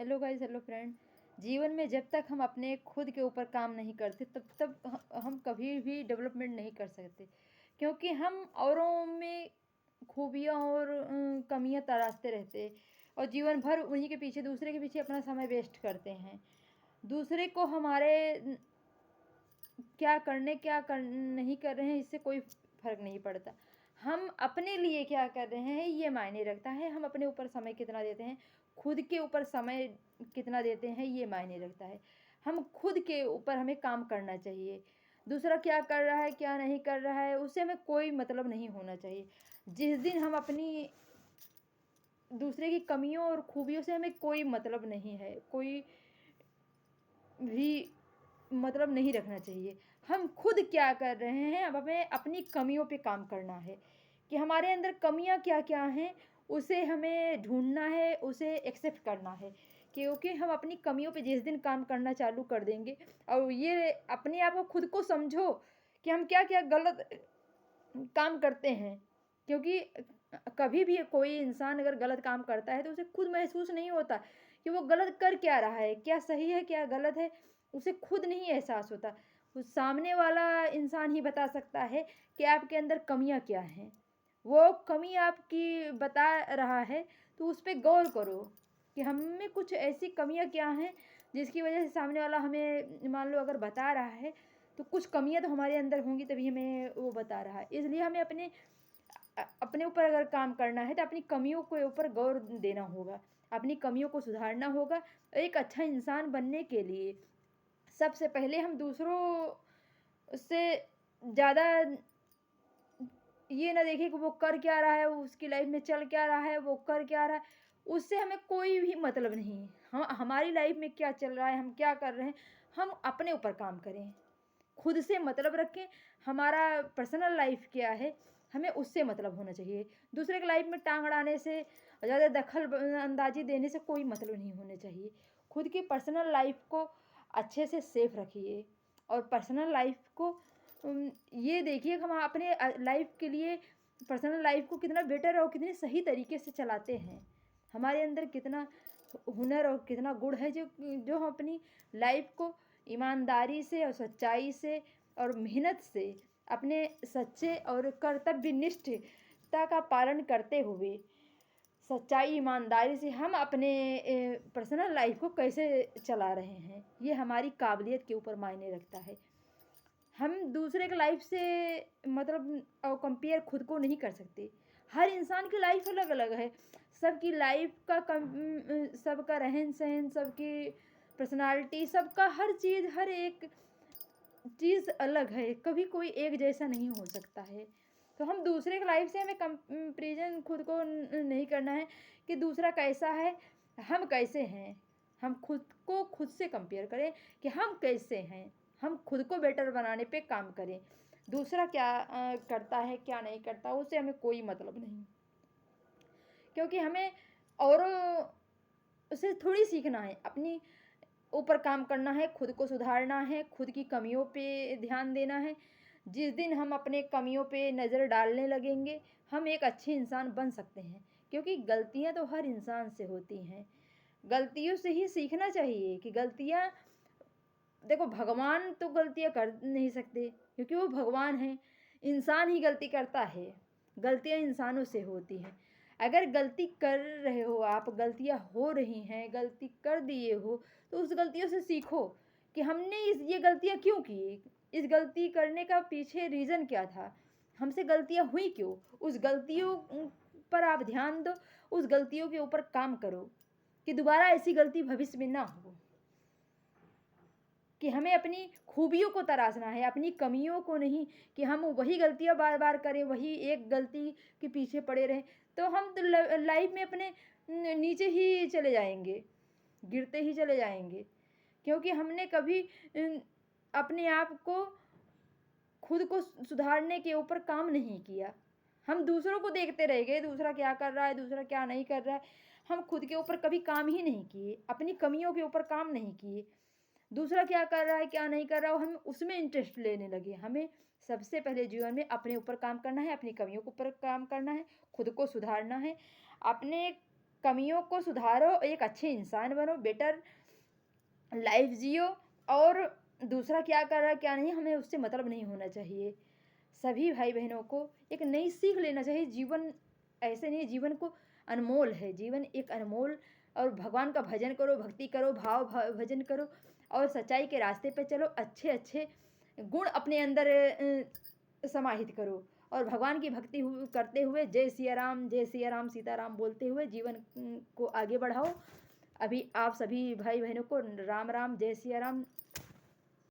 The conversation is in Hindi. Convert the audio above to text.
Hello guys, hello friend. जीवन में जब तक हम अपने खुद के ऊपर काम नहीं करते तब तक हम कभी भी डेवलपमेंट नहीं कर सकते, क्योंकि हम औरों में खूबियाँ और कमियाँ तराशते रहते और जीवन भर उन्हीं के पीछे, दूसरे के पीछे अपना समय वेस्ट करते हैं। दूसरे को हमारे क्या कर नहीं कर रहे हैं इससे कोई फ़र्क नहीं पड़ता। हम अपने लिए क्या कर रहे हैं ये मायने रखता है। हम अपने ऊपर समय कितना देते हैं, खुद के ऊपर समय कितना देते हैं ये मायने रखता है। हम खुद के ऊपर हमें काम करना चाहिए। दूसरा क्या कर रहा है, क्या नहीं कर रहा है, उससे हमें कोई मतलब नहीं होना चाहिए। जिस दिन हम अपनी दूसरे की कमियों और खूबियों से हमें कोई मतलब नहीं है, कोई भी मतलब नहीं रखना चाहिए। हम खुद क्या कर रहे हैं, अब हमें अपनी कमियों पे काम करना है कि हमारे अंदर कमियां क्या क्या हैं, उसे हमें ढूंढना है, उसे एक्सेप्ट करना है। क्योंकि हम अपनी कमियों पे जिस दिन काम करना चालू कर देंगे और ये अपने आप को खुद को समझो कि हम क्या क्या गलत काम करते हैं। क्योंकि कभी भी कोई इंसान अगर गलत काम करता है तो उसे खुद महसूस नहीं होता कि वो गलत कर क्या रहा है, क्या सही है क्या गलत है, उसे खुद नहीं एहसास होता। उस सामने वाला इंसान ही बता सकता है कि आपके अंदर कमियां क्या हैं। वो कमी आपकी बता रहा है तो उस पर गौर करो कि हम में कुछ ऐसी कमियां क्या हैं जिसकी वजह से सामने वाला हमें मान लो अगर बता रहा है तो कुछ कमियां तो हमारे अंदर होंगी तभी हमें वो बता रहा है। इसलिए हमें अपने ऊपर अगर काम करना है तो अपनी कमियों के ऊपर गौर देना होगा, अपनी कमियों को सुधारना होगा। एक अच्छा इंसान बनने के लिए सबसे पहले हम दूसरों से ज़्यादा ये ना देखें कि वो कर क्या रहा है, उसकी लाइफ में चल क्या रहा है, वो कर क्या रहा है, उससे हमें कोई भी मतलब नहीं। हम हमारी लाइफ में क्या चल रहा है, हम क्या कर रहे हैं, हम अपने ऊपर काम करें, खुद से मतलब रखें। हमारा पर्सनल लाइफ क्या है, हमें उससे मतलब होना चाहिए। दूसरे की लाइफ में टांग अड़ाने से, ज़्यादा दखल अंदाजी देने से कोई मतलब नहीं होने चाहिए। खुद की पर्सनल लाइफ को अच्छे से सेफ रखिए और पर्सनल लाइफ को ये देखिए कि हम अपने लाइफ के लिए पर्सनल लाइफ को कितना बेटर और कितने सही तरीके से चलाते हैं। हमारे अंदर कितना हुनर और कितना गुण है जो जो हम अपनी लाइफ को ईमानदारी से और सच्चाई से और मेहनत से अपने सच्चे और कर्तव्यनिष्ठता का पालन करते हुए सच्चाई ईमानदारी से हम अपने पर्सनल लाइफ को कैसे चला रहे हैं, ये हमारी काबिलियत के ऊपर मायने रखता है। हम दूसरे के लाइफ से मतलब कंपेयर खुद को नहीं कर सकते। हर इंसान की लाइफ अलग अलग है। सबकी लाइफ का सबका रहन सहन, सबकी पर्सनालिटी, सबका हर चीज़, हर एक चीज़ अलग है। कभी कोई एक जैसा नहीं हो सकता है। तो हम दूसरे की लाइफ से हमें कंपेरिजन खुद को नहीं करना है कि दूसरा कैसा है, हम कैसे हैं। हम खुद को खुद से कंपेयर करें कि हम कैसे हैं, हम खुद को बेटर बनाने पे काम करें। दूसरा क्या करता है क्या नहीं करता उससे हमें कोई मतलब नहीं। क्योंकि हमें औरों से थोड़ी सीखना है, अपनी ऊपर काम करना है, खुद को सुधारना है, खुद की कमियों पे ध्यान देना है। जिस दिन हम अपने कमियों पे नज़र डालने लगेंगे हम एक अच्छे इंसान बन सकते हैं। क्योंकि गलतियां तो हर इंसान से होती हैं, गलतियों से ही सीखना चाहिए। कि गलतियां, देखो भगवान तो गलतियां कर नहीं सकते क्योंकि वो भगवान हैं। इंसान ही गलती करता है, गलतियां इंसानों से होती हैं। अगर गलती कर रहे हो आप, गलतियां हो रही हैं, गलती कर दिए हो तो उस गलतियों से सीखो कि हमने ये गलतियां क्यों की, इस गलती करने का पीछे रीज़न क्या था, हमसे गलतियां हुई क्यों। उस गलतियों पर आप ध्यान दो, उस गलतियों के ऊपर काम करो कि दोबारा ऐसी गलती भविष्य में ना हो। कि हमें अपनी खूबियों को तराशना है, अपनी कमियों को नहीं कि हम वही गलतियां बार बार करें, वही एक गलती के पीछे पड़े रहें। तो हम तो लाइफ में अपने नीचे ही चले जाएंगे, गिरते ही चले जाएंगे। क्योंकि हमने कभी अपने आप को, खुद को सुधारने के ऊपर काम नहीं किया। हम दूसरों को देखते रह गए, दूसरा क्या कर रहा है, दूसरा क्या नहीं कर रहा है। हम खुद के ऊपर कभी काम ही नहीं किए, अपनी कमियों के ऊपर काम नहीं किए। दूसरा क्या कर रहा है क्या नहीं कर रहा हो हम उसमें इंटरेस्ट लेने लगे। हमें सबसे पहले जीवन में अपने ऊपर काम करना है, अपनी कमियों के ऊपर काम करना है, खुद को सुधारना है। अपने कमियों को सुधारो, एक अच्छे इंसान बनो, बेटर लाइफ जियो। और दूसरा क्या कर रहा है क्या नहीं, हमें उससे मतलब नहीं होना चाहिए। सभी भाई बहनों को एक नई सीख लेना चाहिए। जीवन ऐसे नहीं, जीवन को अनमोल है, जीवन एक अनमोल। और भगवान का भजन करो, भक्ति करो, भजन करो, और सच्चाई के रास्ते पे चलो। अच्छे अच्छे गुण अपने अंदर समाहित करो, और भगवान की भक्ति करते हुए जय सिया राम, जय सिया राम, सीताराम बोलते हुए जीवन को आगे बढ़ाओ। अभी आप सभी भाई बहनों को राम राम, जय सिया राम।